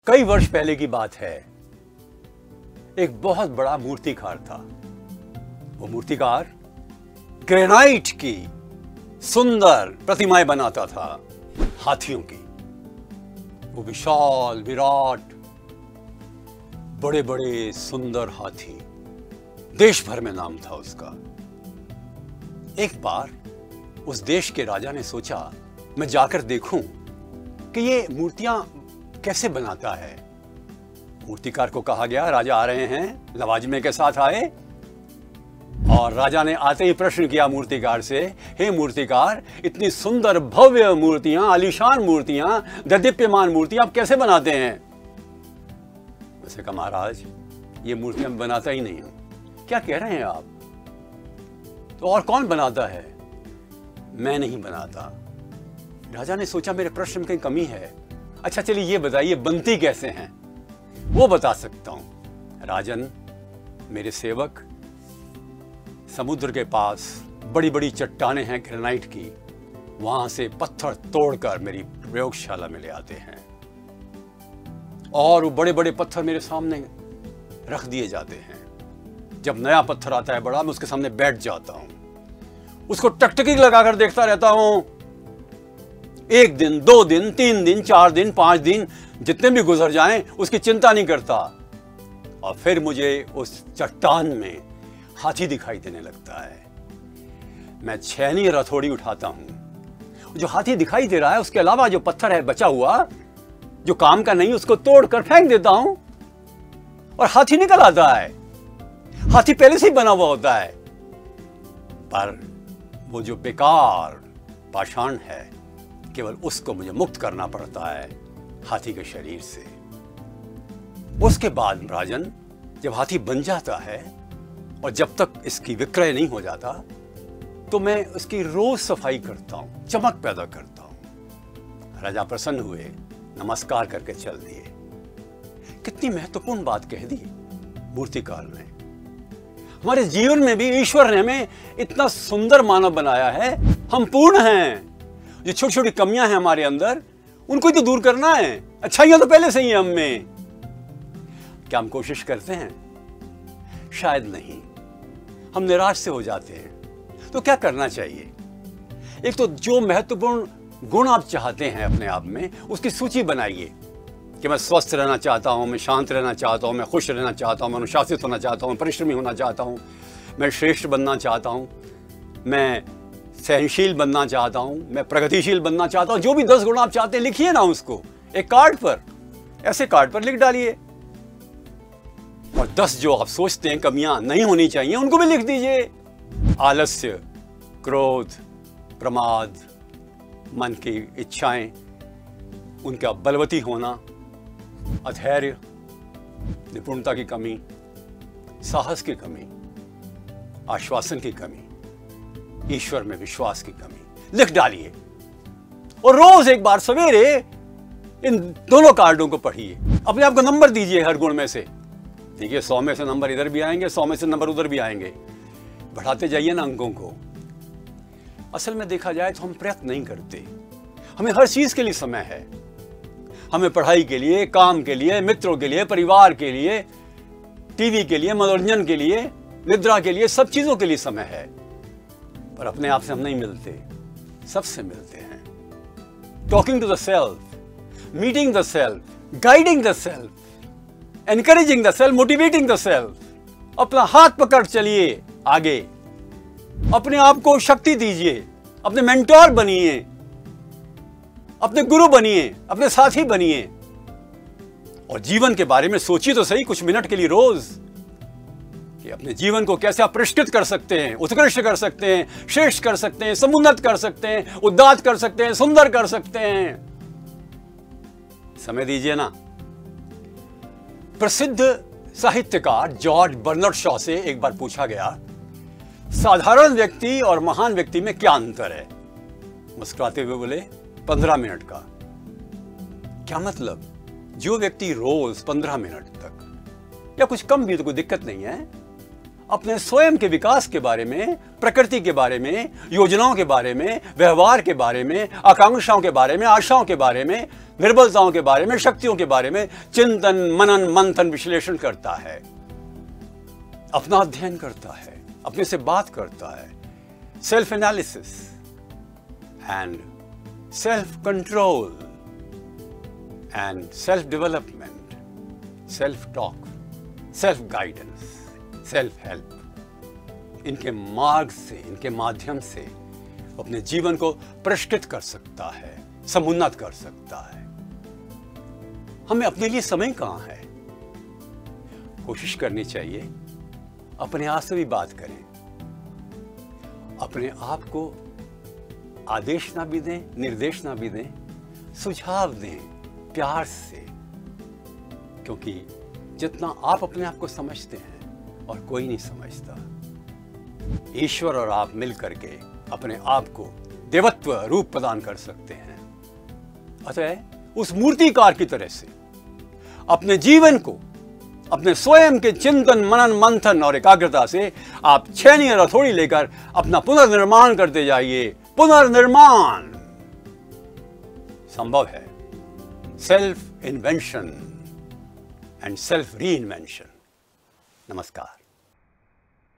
कई वर्ष पहले की बात है। एक बहुत बड़ा मूर्तिकार था। वो मूर्तिकार ग्रेनाइट की सुंदर प्रतिमाएं बनाता था, हाथियों की। वो विशाल विराट बड़े बड़े सुंदर हाथी, देश भर में नाम था उसका। एक बार उस देश के राजा ने सोचा मैं जाकर देखूं कि ये मूर्तियां कैसे बनाता है। मूर्तिकार को कहा गया, राजा आ रहे हैं, लवाजमे के साथ आए। और राजा ने आते ही प्रश्न किया मूर्तिकार से, हे मूर्तिकार, इतनी सुंदर भव्य मूर्तियां, आलीशान मूर्तियां, दैदीप्यमान मूर्तियां आप कैसे बनाते हैं? वैसे कहा, महाराज ये मूर्तियां मैं बनाता ही नहीं हूं। क्या कह रहे हैं आप? तो और कौन बनाता है? मैं नहीं बनाता। राजा ने सोचा मेरे प्रश्न में कहीं कमी है। अच्छा चलिए ये बताइए बनती कैसे हैं? वो बता सकता हूं। राजन, मेरे सेवक समुद्र के पास बड़ी बड़ी चट्टानें हैं ग्रेनाइट की, वहां से पत्थर तोड़कर मेरी प्रयोगशाला में ले आते हैं और वो बड़े बड़े पत्थर मेरे सामने रख दिए जाते हैं। जब नया पत्थर आता है बड़ा, मैं उसके सामने बैठ जाता हूं, उसको टकटकी लगाकर देखता रहता हूं। 1 दिन, 2 दिन, 3 दिन, 4 दिन, 5 दिन जितने भी गुजर जाएं उसकी चिंता नहीं करता। और फिर मुझे उस चट्टान में हाथी दिखाई देने लगता है। मैं छेनी और हथौड़ी उठाता हूं। जो हाथी दिखाई दे रहा है उसके अलावा जो पत्थर है बचा हुआ, जो काम का नहीं, उसको तोड़कर फेंक देता हूं और हाथी निकल आता है। हाथी पहले से ही बना हुआ होता है, पर वो जो बेकार पाषाण है केवल उसको मुझे मुक्त करना पड़ता है हाथी के शरीर से। उसके बाद राजन, जब हाथी बन जाता है और जब तक इसकी विक्रय नहीं हो जाता तो मैं उसकी रोज सफाई करता हूं, चमक पैदा करता हूं। राजा प्रसन्न हुए, नमस्कार करके चल दिए। कितनी महत्वपूर्ण बात कह दी मूर्तिकार ने। हमारे जीवन में भी ईश्वर ने हमें इतना सुंदर मानव बनाया है। हम पूर्ण हैं। जो छोटी छोटी कमियां हैं हमारे अंदर, उनको ही तो दूर करना है। अच्छाइयां तो पहले से ही हैं हम में। क्या हम कोशिश करते हैं? शायद नहीं। हम निराश से हो जाते हैं। तो क्या करना चाहिए? एक तो जो महत्वपूर्ण गुण आप चाहते हैं अपने आप में, उसकी सूची बनाइए कि मैं स्वस्थ रहना चाहता हूं, मैं शांत रहना चाहता हूं, मैं खुश रहना चाहता हूं, मैं अनुशासित होना चाहता हूं, परिश्रमी होना चाहता हूं, मैं श्रेष्ठ बनना चाहता हूं, मैं सहनशील बनना चाहता हूं, मैं प्रगतिशील बनना चाहता हूं। जो भी 10 गुण आप चाहते हैं लिखिए ना उसको एक कार्ड पर, ऐसे कार्ड पर लिख डालिए। और 10 जो आप सोचते हैं कमियां नहीं होनी चाहिए उनको भी लिख दीजिए। आलस्य, क्रोध, प्रमाद, मन की इच्छाएं, उनका बलवती होना, अधैर्य, निपुणता की कमी, साहस की कमी, आश्वासन की कमी, ईश्वर में विश्वास की कमी लिख डालिए। और रोज एक बार सवेरे इन दोनों कार्डों को पढ़िए। अपने आप को नंबर दीजिए हर गुण में से। देखिए 100 में से नंबर इधर भी आएंगे, 100 में से नंबर उधर भी आएंगे। बढ़ाते जाइए ना अंकों को। असल में देखा जाए तो हम प्रयत्न नहीं करते। हमें हर चीज के लिए समय है। हमें पढ़ाई के लिए, काम के लिए, मित्रों के लिए, परिवार के लिए, टीवी के लिए, मनोरंजन के लिए, निद्रा के लिए, सब चीजों के लिए समय है। पर अपने आप से हम नहीं मिलते, सबसे मिलते हैं। Talking to the self, meeting the self, guiding the self, encouraging the self, motivating the self. अपना हाथ पकड़ चलिए आगे। अपने आप को शक्ति दीजिए। अपने मेंटोर बनिए, अपने गुरु बनिए, अपने साथी बनिए। और जीवन के बारे में सोचिए तो सही कुछ मिनट के लिए रोज कि अपने जीवन को कैसे आप परिष्कृत कर सकते हैं, उत्कृष्ट कर सकते हैं, श्रेष्ठ कर सकते हैं, समुन्नत कर सकते हैं, उदात्त कर सकते हैं, सुंदर कर सकते हैं। समय दीजिए ना। प्रसिद्ध साहित्यकार जॉर्ज बर्नार्ड शॉ से एक बार पूछा गया, साधारण व्यक्ति और महान व्यक्ति में क्या अंतर है? मुस्कुराते हुए बोले, 15 मिनट का। क्या मतलब? जो व्यक्ति रोज 15 मिनट तक या कुछ कम भी तो कोई दिक्कत नहीं है, अपने स्वयं के विकास के बारे में, प्रकृति के बारे में, योजनाओं के बारे में, व्यवहार के बारे में, आकांक्षाओं के बारे में, आशाओं के बारे में, निर्बलताओं के बारे में, शक्तियों के बारे में चिंतन, मनन, मंथन, विश्लेषण करता है, अपना अध्ययन करता है, अपने से बात करता है, self analysis and self control and self development, self talk, self guidance, self help, इनके मार्ग से, इनके माध्यम से अपने जीवन को परिष्कृत कर सकता है, समुन्नत कर सकता है। हमें अपने लिए समय कहां है? कोशिश करनी चाहिए अपने आप से भी बात करें, अपने आप को आदेश ना भी दें, निर्देश ना भी दें, सुझाव दें प्यार से, क्योंकि जितना आप अपने आप को समझते हैं और कोई नहीं समझता, ईश्वर और आप मिलकर के अपने आप को देवत्व रूप प्रदान कर सकते हैं। अतः उस मूर्तिकार की तरह से अपने जीवन को अपने स्वयं के चिंतन, मनन, मंथन और एकाग्रता से आप छेनी और हथौड़ी लेकर अपना पुनर्निर्माण करते जाइए। पुनर्निर्माण संभव है, सेल्फ इन्वेंशन एंड सेल्फ री इन्वेंशन। नमस्कार।